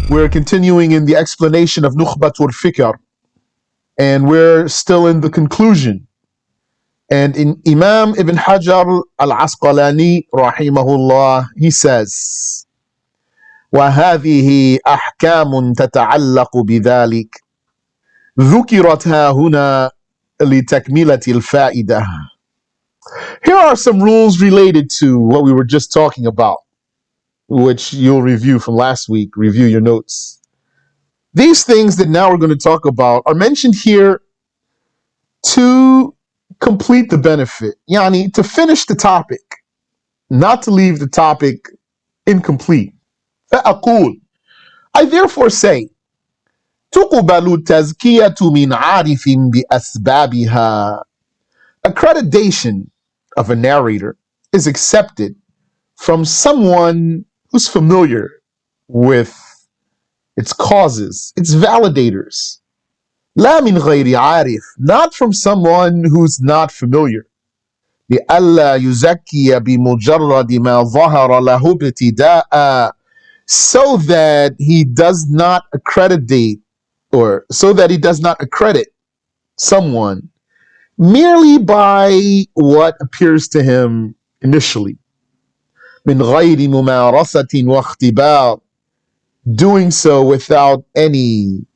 We're continuing in the explanation of Nukhbat Al-Fikar, and we're still in the conclusion. And in Imam Ibn Hajar Al-Asqalaniyy rahimahullah, he says, وَهَذِهِ أَحْكَامٌ تَتَعَلَّقُ بِذَلِكَ ذُكِرَتْ هَا هُنَا لِتَكْمِلَةِ الْفَائِدَةِ. Here are some rules related to what we were just talking about, which you'll review from last week, review your notes. These things that now we're going to talk about are mentioned here to complete the benefit, yani to finish the topic, not to leave the topic incomplete. فأقول, I therefore say, تقبل التزكية من عارف بأسبابها. Accreditation of a narrator is accepted from someone who's familiar with its causes, its validators. لا من غير عارف, not from someone who's not familiar. لئلا يزكي بمجرد ما ظهر له ابتداء, so that he does not accredit someone merely by what appears to him initially. من غير ممارسة واختبار, doing so without any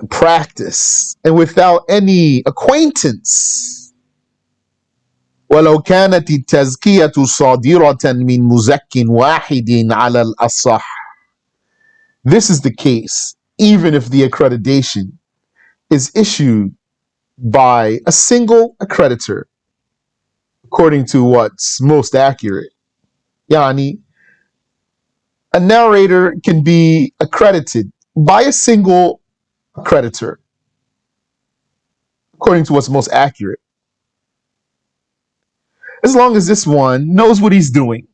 practice and without any acquaintance. ولو كانت التزكية صادرة من مزك واحد على الأصح. This is the case even if the accreditation is issued by a single accreditor, according to what's most accurate. Yani, a narrator can be accredited by a single accreditor, according to what's most accurate, as long as this one knows what he's doing.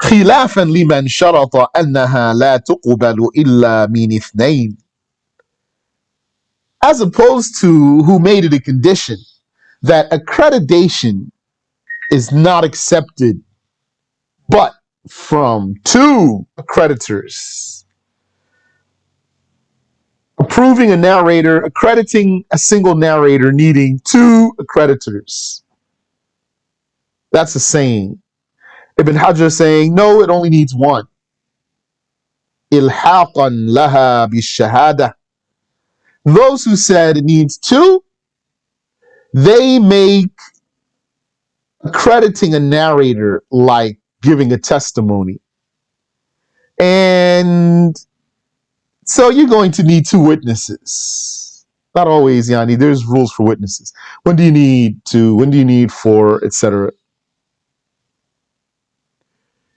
خلافا لمن شرط أنها لا تقبل إلا من اثنين, as opposed to who made it a condition that accreditation is not accepted but from two accreditors. Approving a narrator, accrediting a single narrator needing two accreditors. That's a saying. Ibn Hajar saying, no, it only needs one. إلحاقا لها بالشهادة. Those who said it needs two, they make accrediting a narrator like giving a testimony. And so you're going to need two witnesses. Not always, Yani. There's rules for witnesses. When do you need two? When do you need four, etc.?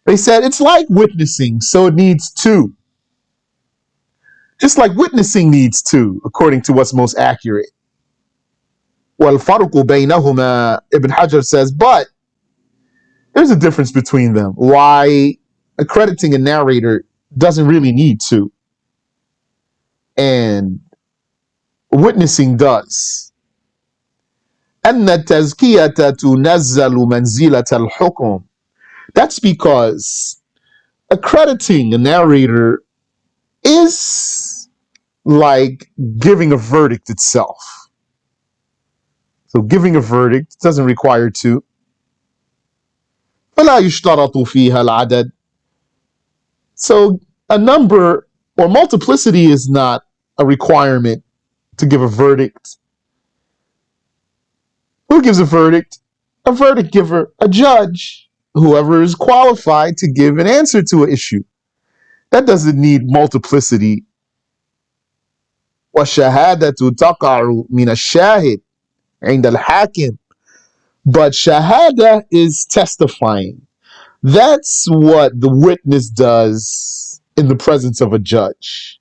They said it's like witnessing, so it needs two. Just like witnessing needs two, according to what's most accurate. وَالْفَرْقُ بَيْنَهُمَا, Ibn Hajar says, but there's a difference between them. Why accrediting a narrator doesn't really need two, and witnessing does. أَنَّ التَّزْكِيَةَ تُنَزَّلُ مَنْزِلَةَ الْحُكْمِ. That's because accrediting a narrator is like giving a verdict itself. So giving a verdict doesn't require two. فَلَا يُشْتَرَطُ فِيهَا الْعَدَدِ. So a number or multiplicity is not a requirement to give a verdict. Who gives a verdict? A verdict giver, a judge, whoever is qualified to give an answer to an issue. That doesn't need multiplicity. وَالشَّهَادَةُ تَقَعُ مِنَ الشَّاهِدِ عِنْدَ الْحَاكِمِ. But shahada is testifying. That's what the witness does in the presence of a judge.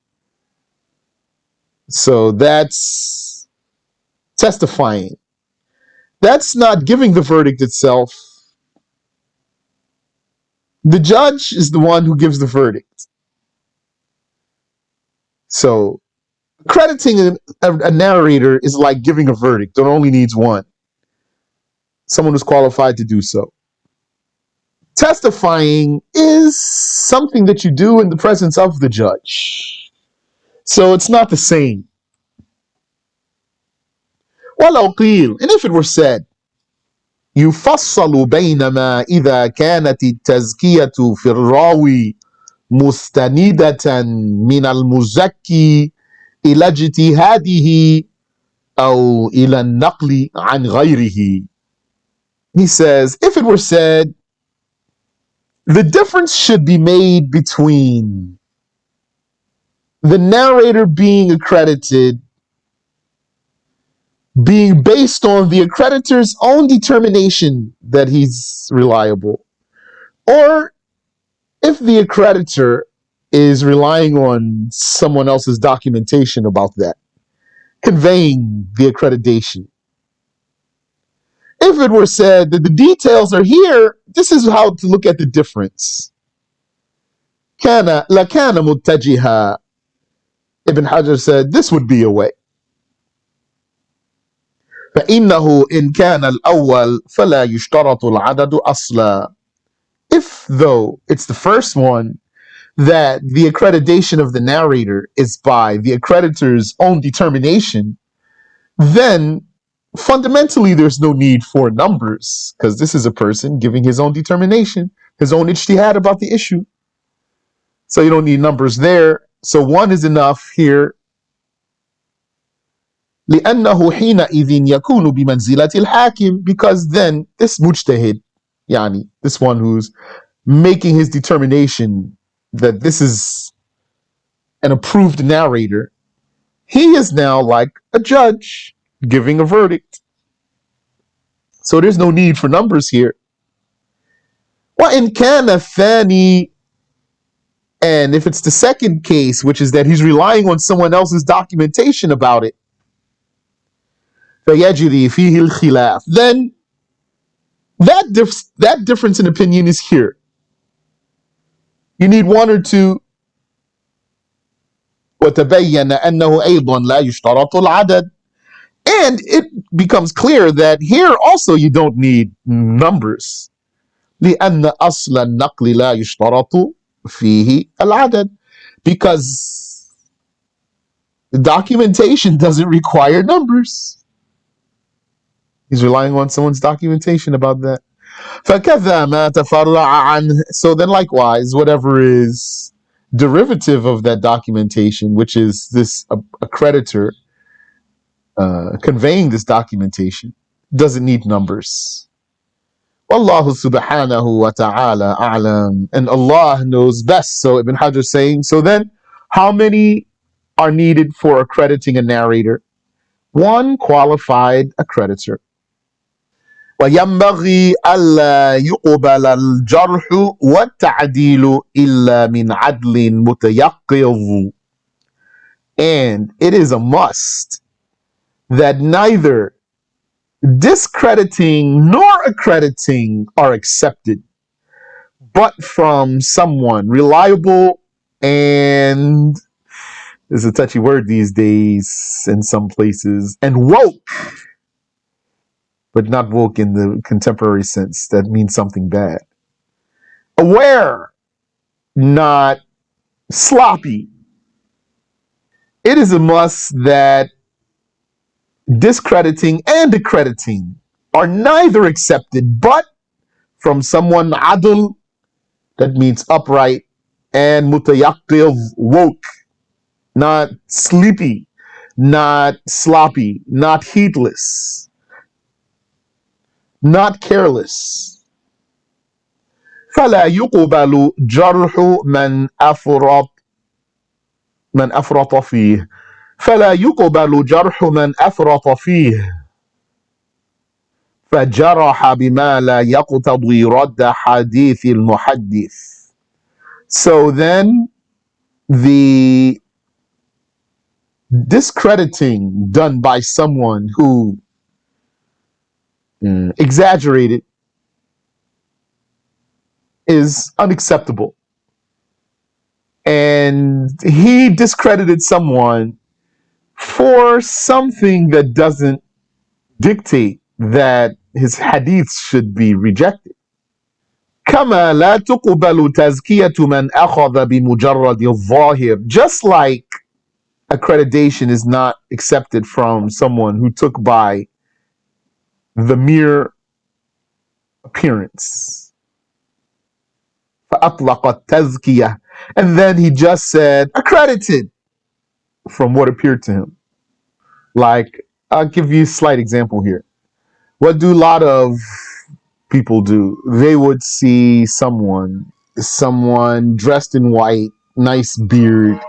So that's testifying. That's not giving the verdict itself. The judge is the one who gives the verdict. So crediting a narrator is like giving a verdict. It only needs one. Someone who's qualified to do so. testifying is something that you do in the presence of the judge. So it's not the same. وَلَوْ قِيلَ, and if it were said, يفصل بينما إذا كانت التزكية في الراوي مستندة من المزكي إلى اجتهاده أو إلى النقل عن غيره. He says, if it were said, the difference should be made between the narrator being accredited being based on the accreditor's own determination that he's reliable, or if the accreditor is relying on someone else's documentation about that, conveying the accreditation. If it were said that the details are here, this is how to look at the difference. كان لكان متجها. Ibn Hajar said this would be a way. فإنه إن كان الأول فلا يشترط العدد أصلا. If though it's the first one, that the accreditation of the narrator is by the accreditor's own determination, then fundamentally there's no need for numbers, because this is a person giving his own determination, his own ijtihad about the issue. So you don't need numbers there. So one is enough here. لأنه حينئذ يكون بمنزلة الحاكم, because then this mujtahid, yani this one who's making his determination that this is an approved narrator, he is now like a judge giving a verdict. So there's no need for numbers here. وإن كان الثاني, and if it's the second case, which is that he's relying on someone else's documentation about it, فيجري فيه الخلاف, then that difference in opinion is here. You need one or two. وتبين أنه أيضا لا يشترط العدد, and it becomes clear that here also you don't need numbers. لأن أصل النقل لا يشترط فيه العدد, because the documentation doesn't require numbers. He's relying on someone's documentation about that. فكذا ما تفرع عنه. So then likewise, whatever is derivative of that documentation, which is this accreditor conveying this documentation, doesn't need numbers. Wallahu subhanahu wa ta'ala a'lam. And Allah knows best. So Ibn Hajar is saying, so then how many are needed for accrediting a narrator? One qualified accreditor. وينبغي ألا يقبل الجرح والتعديل إلا من عدل متيقظ. And it is a must that neither discrediting nor accrediting are accepted, but from someone reliable, and is a touchy word these days in some places, and woke, but not woke in the contemporary sense. That means something bad. Aware, not sloppy. It is a must that discrediting and accrediting are neither accepted, but from someone adl, that means upright, and mutayaqqidh, woke, not sleepy, not sloppy, not heedless, not careless. فلا يقبل جرح من أفرط فيه. فلا يقبل جرح من أفرط فيه فجرح بما لا يقتضي رد حديث المحدث. So then the discrediting done by someone who exaggerated is unacceptable. And he discredited someone for something that doesn't dictate that his hadiths should be rejected. كما لا تقبل تزكية من أخذ بمجرد الظاهر. Just like accreditation is not accepted from someone who took by the mere appearance. فأطلق التزكية. And then he just said accredited from what appeared to him. Like, I'll give you a slight example here. What do a lot of people do? They would see someone dressed in white, nice beard,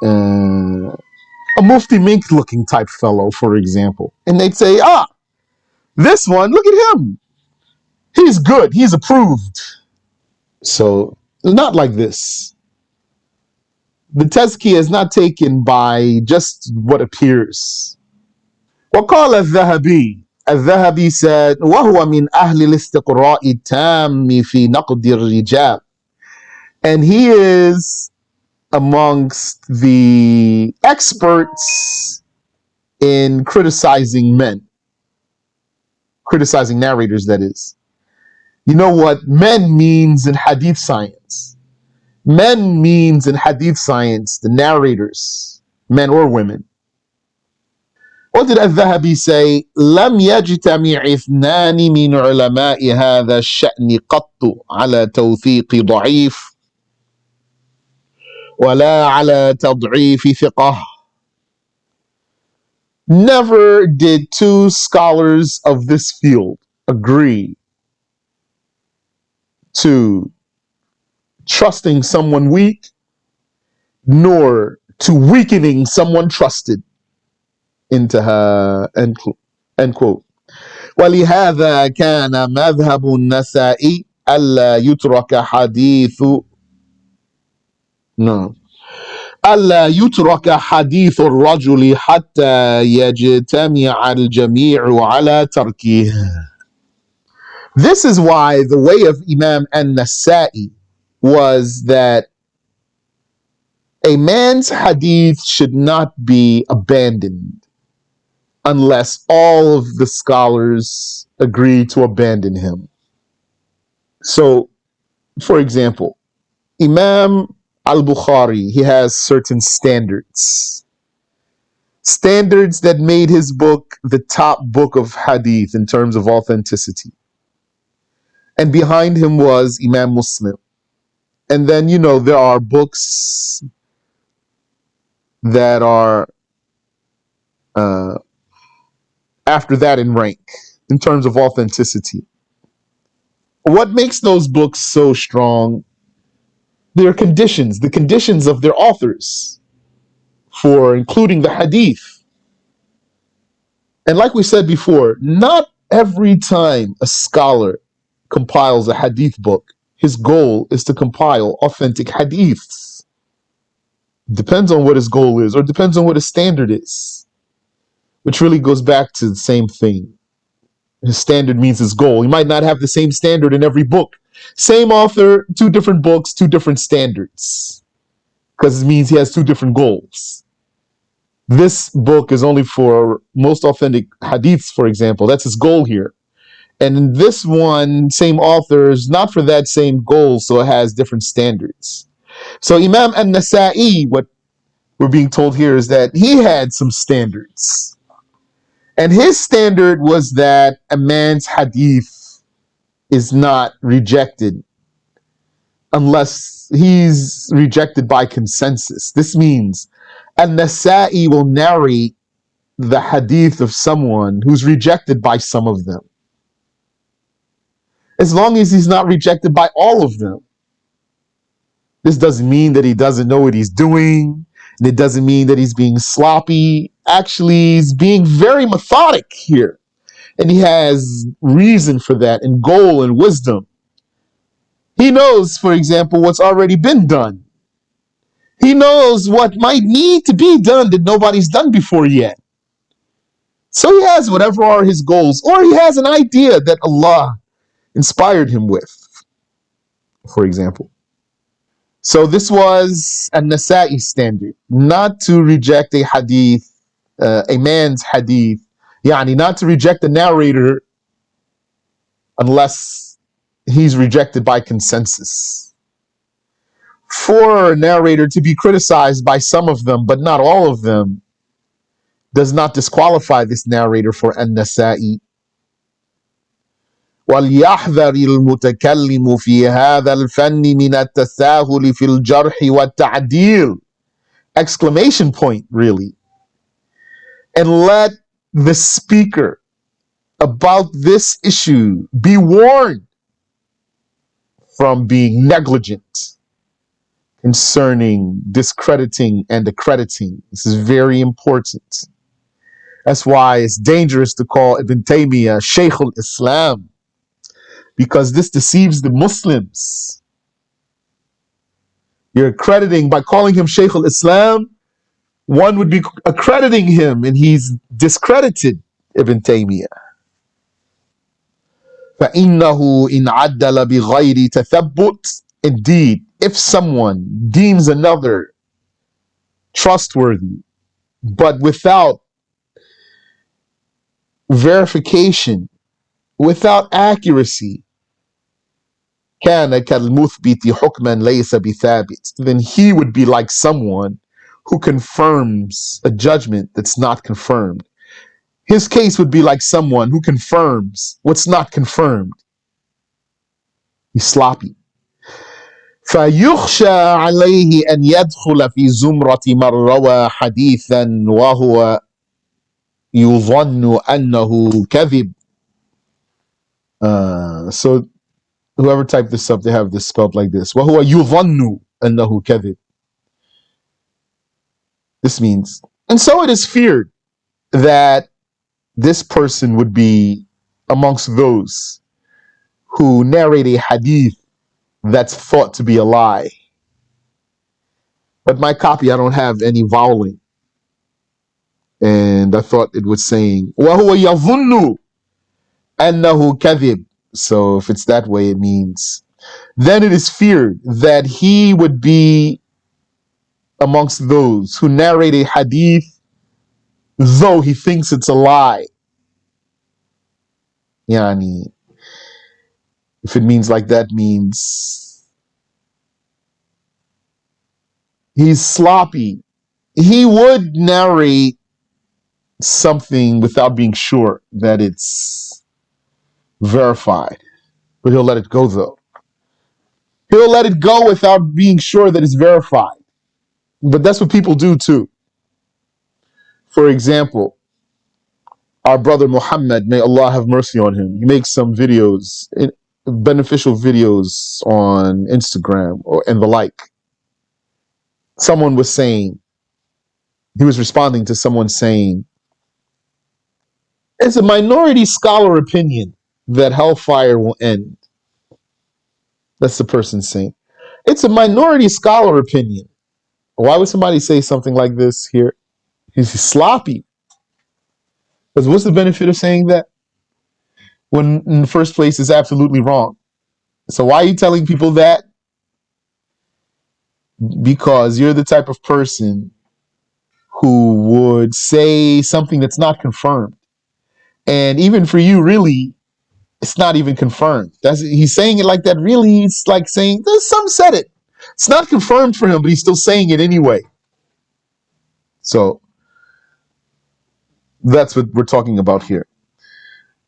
a Mufti Mink looking type fellow, for example. And they'd say, this one, look at him. He's good. He's approved. So, not like this. The tazkiyah is not taken by just what appears. وقال الذهبي said وهو من أهل الاستقراء التام في نقد الرجال, and he is amongst the experts in criticizing men, criticizing narrators, that is. You know what men means in hadith science? Men means in hadith science the narrators, men or women. What did الذهبي say? لم يجتمع اثنان من علماء هذا الشأن قط على توثيق ضعيف ولا على تضعيف ثقة. Never did two scholars of this field agree to trusting someone weak, nor to weakening someone trusted. انتهى. End quote. ولهذا كان مذهب النسائي ألا يترك حديث ألا يترك حديث الرجل حتى يجتمع الجميع على تركه. This is why the way of Imam an-Nasa'i was that a man's hadith should not be abandoned unless all of the scholars agree to abandon him. So, for example, Imam al-Bukhari, he has certain standards that made his book the top book of hadith in terms of authenticity. And behind him was Imam Muslim. And then, there are books that are after that in rank in terms of authenticity. What makes those books so strong? Their conditions, the conditions of their authors for including the hadith. And like we said before, not every time a scholar compiles a hadith book, his goal is to compile authentic hadiths. Depends on what his goal is, or depends on what his standard is, which really goes back to the same thing. His standard means his goal. He might not have the same standard in every book. Same author, two different books, two different standards, because it means he has two different goals. This book is only for most authentic hadiths, for example. That's his goal here. And in this one, same author is not for that same goal, so it has different standards. So Imam an-Nasa'i, what we're being told here is that he had some standards. And his standard was that a man's hadith is not rejected unless he's rejected by consensus. This means an-Nasa'i will narrate the hadith of someone who's rejected by some of them, as long as he's not rejected by all of them. This doesn't mean that he doesn't know what he's doing. It doesn't mean that he's being sloppy. Actually, he's being very methodic here. And he has reason for that, and goal and wisdom. He knows, for example, what's already been done. He knows what might need to be done that nobody's done before yet. So he has whatever are his goals, or he has an idea that Allah inspired him with, for example. So this was a Nasa'i standard, not to reject a hadith, a man's hadith, not to reject the narrator unless he's rejected by consensus. For a narrator to be criticized by some of them, but not all of them, does not disqualify this narrator for an-Nasa'i. وَلْيَحْذَرِ الْمُتَكَلِّمُ فِي هَذَا الْفَنِّ مِنَ التَّسَاهُلِ فِي الْجَرْحِ وَالتَّعْدِيلِ! Exclamation point, really. And let the speaker about this issue be warned from being negligent concerning discrediting and accrediting. This is very important. That's why it's dangerous to call Ibn Taymiyyah Shaykh al-Islam, because this deceives the Muslims. You're accrediting by calling him Shaykh al-Islam, one would be accrediting him, and he's discredited Ibn Taymiyyah. فَإِنَّهُ إِنْ عَدَّلَ بِغَيْرِ تَثَبُّتٍ. Indeed, if someone deems another trustworthy, but without verification, without accuracy, كَانَ كَالْمُثْبِتِ حُكْمًا لَيْسَ بِثَابِتٍ. Then he would be like someone who confirms a judgment that's not confirmed. His case would be like someone who confirms what's not confirmed. He's sloppy. فيخشى عليه أن يدخل في زمرة من روى حديثا وهو يظن أنه كذب. So whoever typed this up, they have this spelled like this. وهو يظن أنه كذب. This means, and so it is feared that this person would be amongst those who narrate a hadith that's thought to be a lie. But my copy, I don't have any voweling. And I thought it was saying, وَهُوَ يَظُنُّ أَنَّهُ كَذِبٌ. So if it's that way, it means, then it is feared that he would be amongst those who narrate a hadith though he thinks it's a lie. Yani, if it means like that, means he's sloppy. He would narrate something without being sure that it's verified, but he'll let it go though. He'll let it go without being sure that it's verified. But that's what people do too. For example, our brother Muhammad, may Allah have mercy on him, he makes some videos, beneficial videos on Instagram and the like. Someone was saying, he was responding to someone saying, it's a minority scholar opinion that hellfire will end. That's the person saying. It's a minority scholar opinion. Why would somebody say something like this here? He's sloppy. Because what's the benefit of saying that when in the first place it's absolutely wrong? So why are you telling people that? Because you're the type of person who would say something that's not confirmed. And even for you, really, it's not even confirmed. He's saying it like that. Really, it's like saying, some said it. It's not confirmed for him, but he's still saying it anyway. So that's what we're talking about here.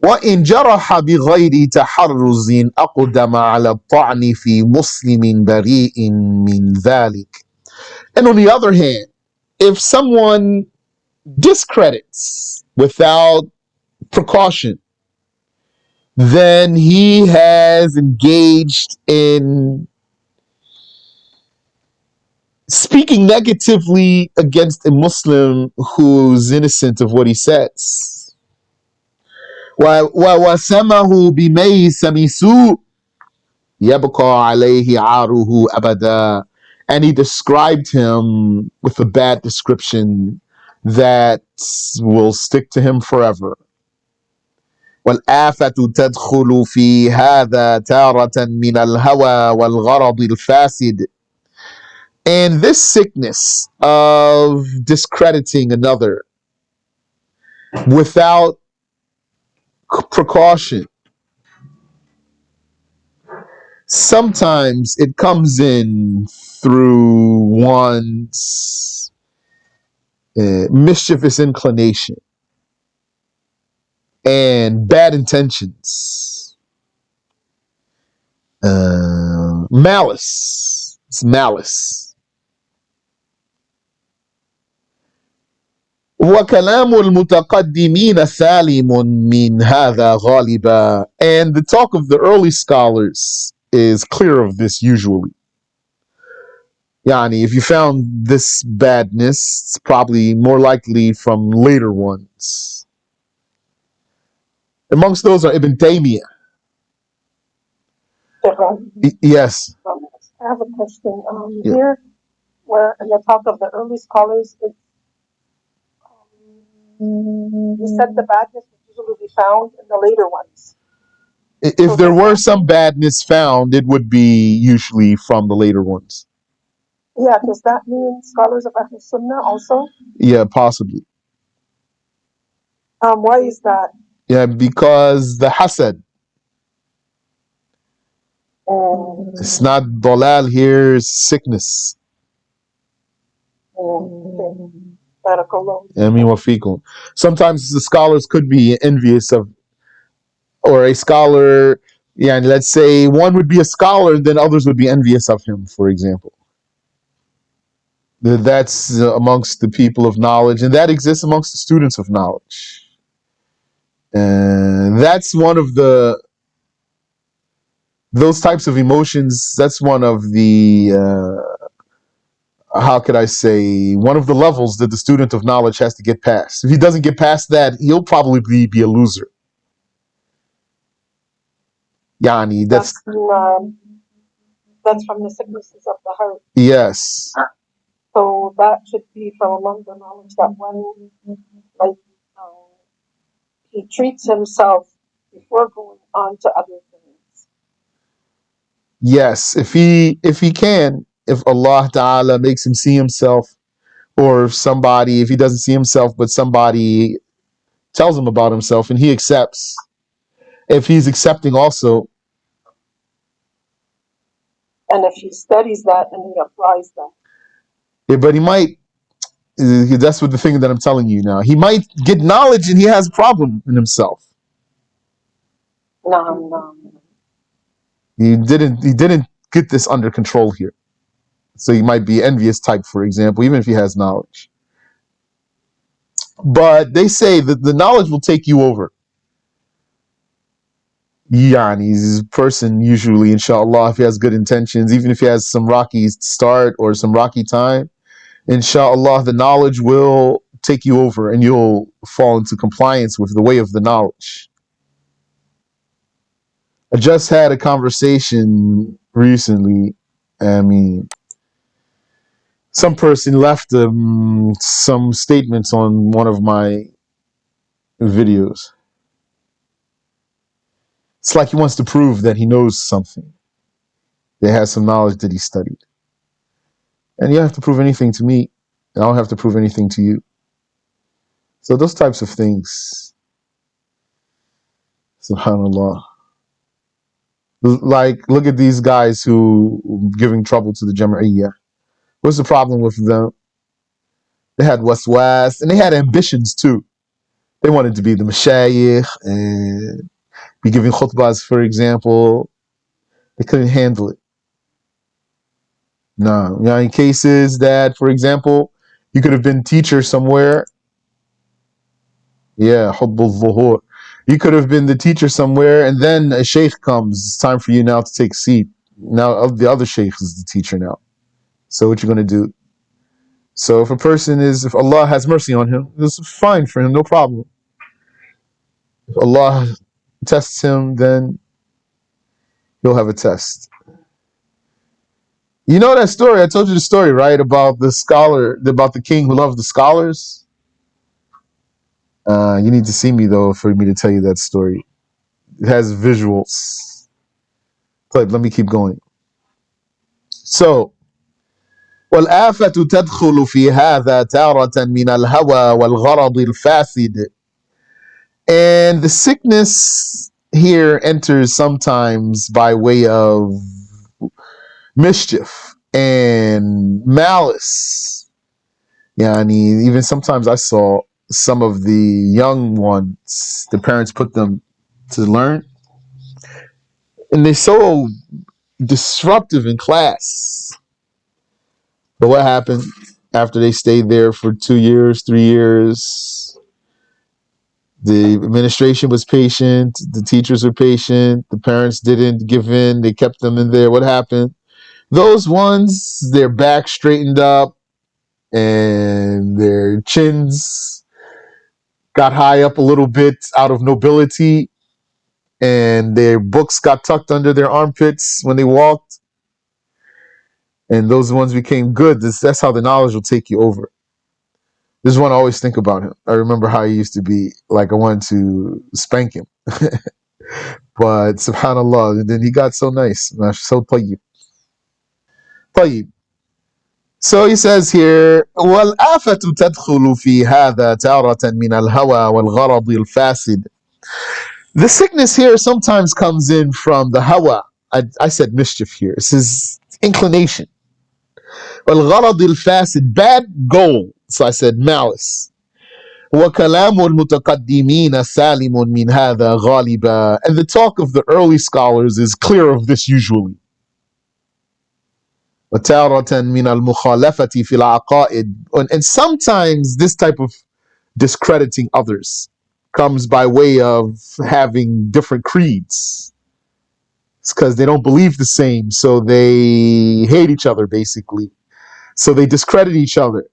وَإِنْ جَرَحَ بِغَيْرِ تَحَرُّزٍ أَقْدَمَ عَلَى الطَّعْنِ فِي مُسْلِمٍ بَرِيءٍ مِّنْ ذَلِكَ. And on the other hand, if someone discredits without precaution, then he has engaged in speaking negatively against a Muslim who's innocent of what he says. وَوَسَمَهُ بِمَيْسَمِ سُوءٍ يَبْقَى عَلَيْهِ عَارُهُ أَبَدًا. And he described him with a bad description that will stick to him forever. وَالْآفَةُ تَدْخُلُ فِي هَذَا تَارَةً مِنَ الْهَوَى وَالْغَرَضِ الْفَاسِدِ. And this sickness of discrediting another without precaution Sometimes it comes in through one's mischievous inclination and bad intentions, malice. It's malice. وكلام المتقدمين سالم من هذا غالبا. And the talk of the early scholars is clear of this usually. Yani, if you found this badness, it's probably more likely from later ones. Amongst those are Ibn Taymiyyah. Yes. I have a question. Here, where in the talk of the early scholars, you said the badness would usually be found in the later ones. If there were some badness found, it would be usually from the later ones. Yeah, does that mean scholars of Ahl Sunnah also? Yeah, possibly. Why is that? Yeah, because the hasad. It's not dalal here, it's sickness. I mean, wafikum. Sometimes the scholars could be envious of, or a scholar, yeah, and let's say one would be a scholar, then others would be envious of him, for example. That's amongst the people of knowledge, and that exists amongst the students of knowledge. And that's one of those types of emotions, that's one of the, how could I say, one of the levels that the student of knowledge has to get past. If he doesn't get past that, he'll probably be a loser. Yani, that's from the sicknesses of the heart. Yes. So that should be from among the knowledge that one, like, he treats himself before going on to other things. Yes, if he can, if Allah Ta'ala makes him see himself, or if he doesn't see himself, but somebody tells him about himself and he accepts, if he's accepting also. And if he studies that and he applies that. Yeah, but he might, that's what the thing that I'm telling you now. He might get knowledge and he has a problem in himself. No. He didn't get this under control here. So he might be envious type, for example, even if he has knowledge. But they say that the knowledge will take you over. He's a person usually, inshallah, if he has good intentions, even if he has some rocky start or some rocky time, inshallah, the knowledge will take you over and you'll fall into compliance with the way of the knowledge. I just had a conversation recently. I mean, some person left some statements on one of my videos. It's like he wants to prove that he knows something. They has some knowledge that he studied. And you don't have to prove anything to me. I don't have to prove anything to you. So those types of things, subhanallah. Like, look at these guys who giving trouble to the Jam'iyyah. What's the problem with them? They had waswas, and they had ambitions too. They wanted to be the mashayikh and be giving khutbahs, for example. They couldn't handle it. No. In cases that, for example, you could have been teacher somewhere. Yeah, hubbul zuhur. You could have been the teacher somewhere, and then a sheikh comes. It's time for you now to take a seat. Now the other sheikh is the teacher now. So what you're going to do? So if if Allah has mercy on him, it's fine for him, no problem. If Allah tests him, then he'll have a test. You know that story? I told you the story, right? About the scholar, about the king who loved the scholars. You need to see me, though, for me to tell you that story. It has visuals. But let me keep going. So, والآفة تدخل في هذا تارة من الهوى والغرض الفاسد. And the sickness here enters sometimes by way of mischief and malice. Yani, even sometimes I saw some of the young ones, the parents put them to learn, and they're so disruptive in class. But what happened after they stayed there for 2 years, 3 years? The administration was patient, the teachers were patient, the parents didn't give in, they kept them in there. What happened? Those ones, their back straightened up and their chins got high up a little bit out of nobility, and their books got tucked under their armpits when they walked, and those ones became good. That's how the knowledge will take you over. This is one I always think about him. I remember how he used to be. Like, I wanted to spank him. But subhanallah, and then he got so nice. So tayyib. Tayyib. So he says here, وَالْآفَةُ تَدْخُلُ فِي هَذَا تَارَةً مِنَ الْهَوَى وَالْغَرَضِ الْفَاسِدِ. The sickness here sometimes comes in from the hawa. I said mischief here. This is inclination. وَالْغَرَضِ الْفَاسِدِ, bad goal. So I said malice. وَكَلَامُ الْمُتَقَدِّمِينَ سَالِمٌ مِنْ هَذَا غَالِبًا. And the talk of the early scholars is clear of this usually. وَتَارَةً مِنَ الْمُخَالَفَةِ فِي الْعَقَائِدِ. And sometimes this type of discrediting others comes by way of having different creeds. It's because they don't believe the same, so they hate each other, basically. So they discredit each other.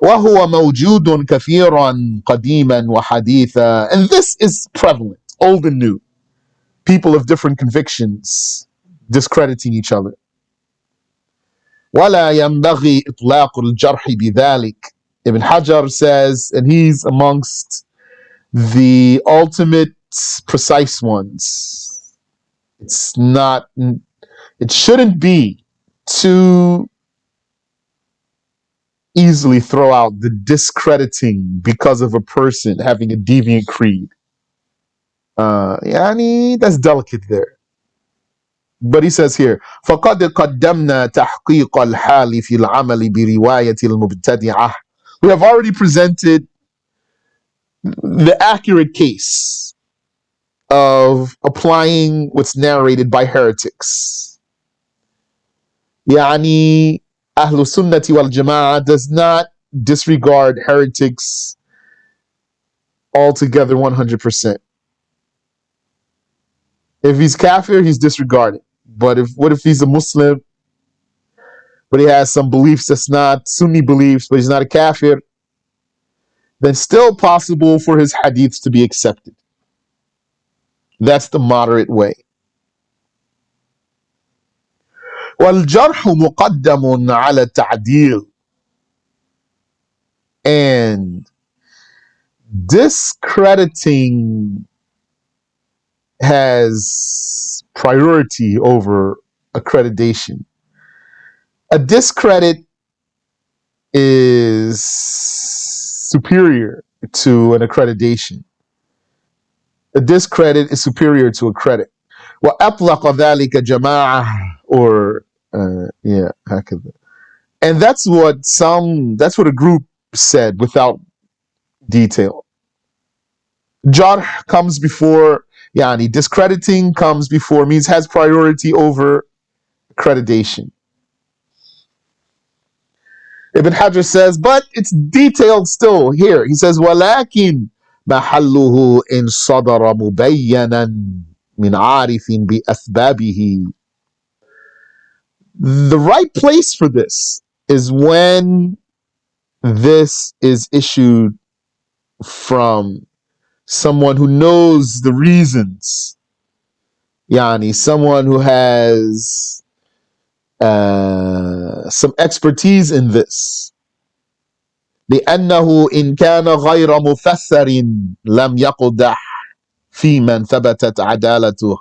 وَهُوَ مَوْجُودٌ كَثِيرًا قَدِيمًا وَحَدِيثًا. And this is prevalent, old and new. People of different convictions discrediting each other. وَلَا يَنْبَغِي إِطْلَاقُ الْجَرْحِ بِذَلِكَ. Ibn Hajar says, and he's amongst the ultimate precise ones. It's not, it shouldn't be too easily throw out the discrediting because of a person having a deviant creed. Yani, that's delicate there. But he says here, فَقَدْ قَدَّمْنَا تَحْقِيقَ الْحَالِ فِي الْعَمَلِ بِرِوَايَةِ الْمُبْتَدِعَةِ. We have already presented the accurate case of applying what's narrated by heretics. Yani, Ahlul Sunnati wal Jama'ah does not disregard heretics altogether 100%. If he's kafir, he's disregarded. But what if he's a Muslim, but he has some beliefs that's not Sunni beliefs, but he's not a kafir? Then still possible for his hadiths to be accepted. That's the moderate way. وَالْجَرْحُ مُقَدَّمٌ عَلَى التَّعْدِيلِ. And discrediting has priority over accreditation. A discredit is superior to an accreditation. A discredit is superior to a credit. وَأَطْلَقَ ذَلِكَ جَمَاعَةٌ. Or, yeah, and that's what a group said without detail. Jarh comes before, yani, discrediting comes before, means has priority over accreditation. Ibn Hajar says, but it's detailed still here. He says, وَلَكِنْ مَحَلُّهُ إِنْ صَدَرَ مُبَيَّنًا مِنْ عَارِفٍ بِأَسْبَابِهِ. The right place for this is when this is issued from someone who knows the reasons. Yani, someone who has some expertise in this. لأنه إن كان غير مفسر لم يقدح في من ثبتت عدالته.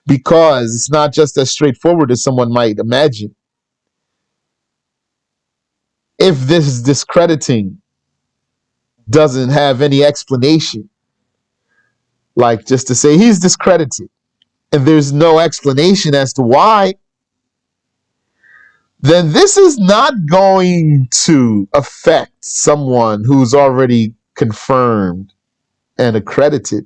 Because it's not just as straightforward as someone might imagine. If this discrediting doesn't have any explanation, like just to say he's discredited, and there's no explanation as to why, then this is not going to affect someone who's already confirmed and accredited.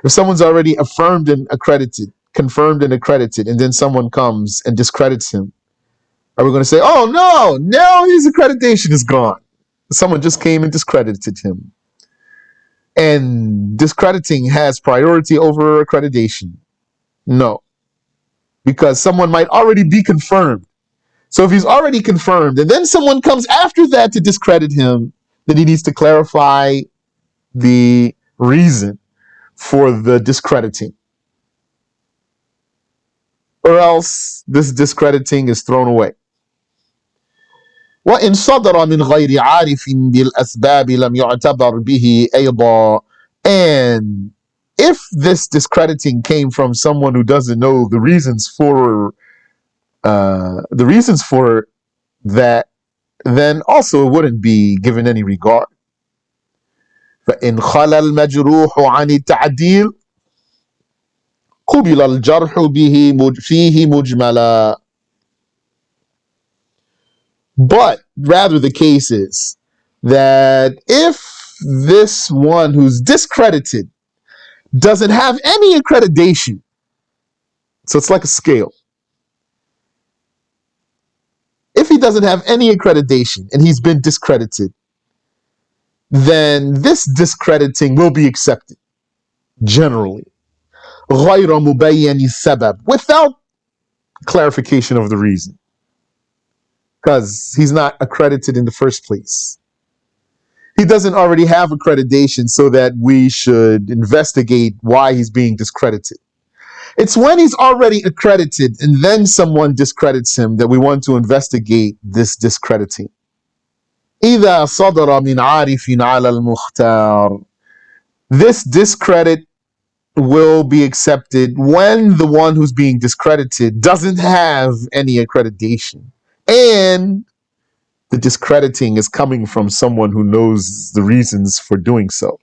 If someone's already affirmed and accredited, confirmed and accredited, and then someone comes and discredits him, are we going to say, oh no, now his accreditation is gone? Someone just came and discredited him. And discrediting has priority over accreditation. No, because someone might already be confirmed. So if he's already confirmed and then someone comes after that to discredit him, then he needs to clarify the reason for the discrediting. Or else this discrediting is thrown away. وإن صدر من غير عارف بالأسباب لم يعتبر به أيضا. And if this discrediting came from someone who doesn't know the reasons for that, then also it wouldn't be given any regard. فإن خلا المجروح عن التعديل قبل الجرح به فيه مجملا. But rather the case is that if this one who's discredited doesn't have any accreditation, so it's like a scale. If he doesn't have any accreditation and he's been discredited, then this discrediting will be accepted generally. غير مبين السبب, without clarification of the reason, because he's not accredited in the first place. He doesn't already have accreditation so that we should investigate why he's being discredited. It's when he's already accredited and then someone discredits him that we want to investigate this discrediting. إذا صدر من عارف على المختار. This discredit will be accepted when the one who's being discredited doesn't have any accreditation and the discrediting is coming from someone who knows the reasons for doing so,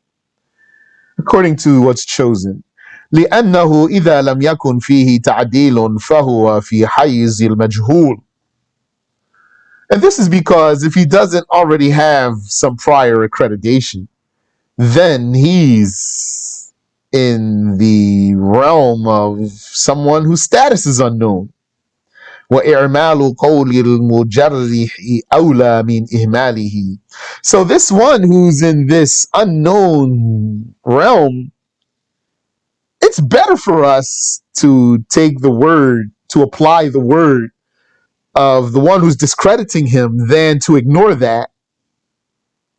according to what's chosen. لأنه إذا لم يكن فيه تعديل فهو في حيز المجهول. And this is because if he doesn't already have some prior accreditation, then he's in the realm of someone whose status is unknown. وإعمال قول المجرح أولى من إهماله. So this one who's in this unknown realm, it's better for us to take the word, to apply the word of the one who's discrediting him than to ignore that.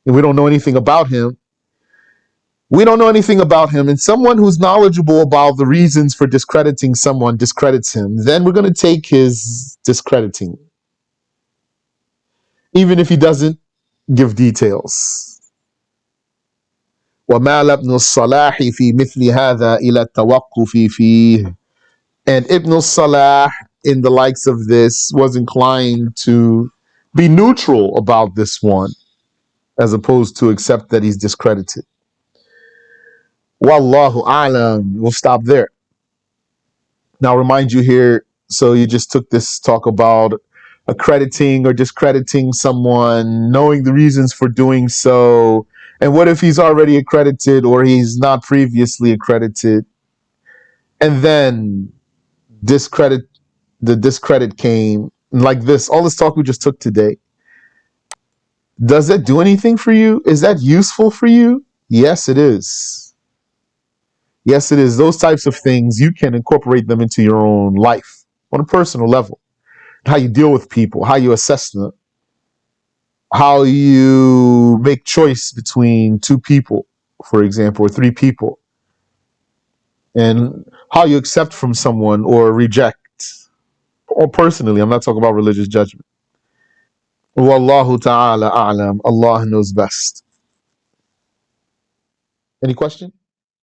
And we don't know anything about him. We don't know anything about him. And someone who's knowledgeable about the reasons for discrediting someone discredits him. Then we're going to take his discrediting, even if he doesn't give details. ومال ابن الصلاح في مثل هذا إلى التوقف فيه. And Ibn al-Salah, in the likes of this, was inclined to be neutral about this one, as opposed to accept that he's discredited. Wallahu a'lam. We'll stop there. Now, remind you here, so you just took this talk about accrediting or discrediting someone, knowing the reasons for doing so, and what if he's already accredited or he's not previously accredited, and then the discredit came like this. All this talk we just took today, does that do anything for you? Is that useful for you? Yes, it is. Yes, it is. Those types of things, you can incorporate them into your own life on a personal level. How you deal with people, how you assess them, how you make choice between two people, for example, or three people, and how you accept from someone or reject. Or personally, I'm not talking about religious judgment. Wallahu ta'ala a'lam. Allah knows best. Any question?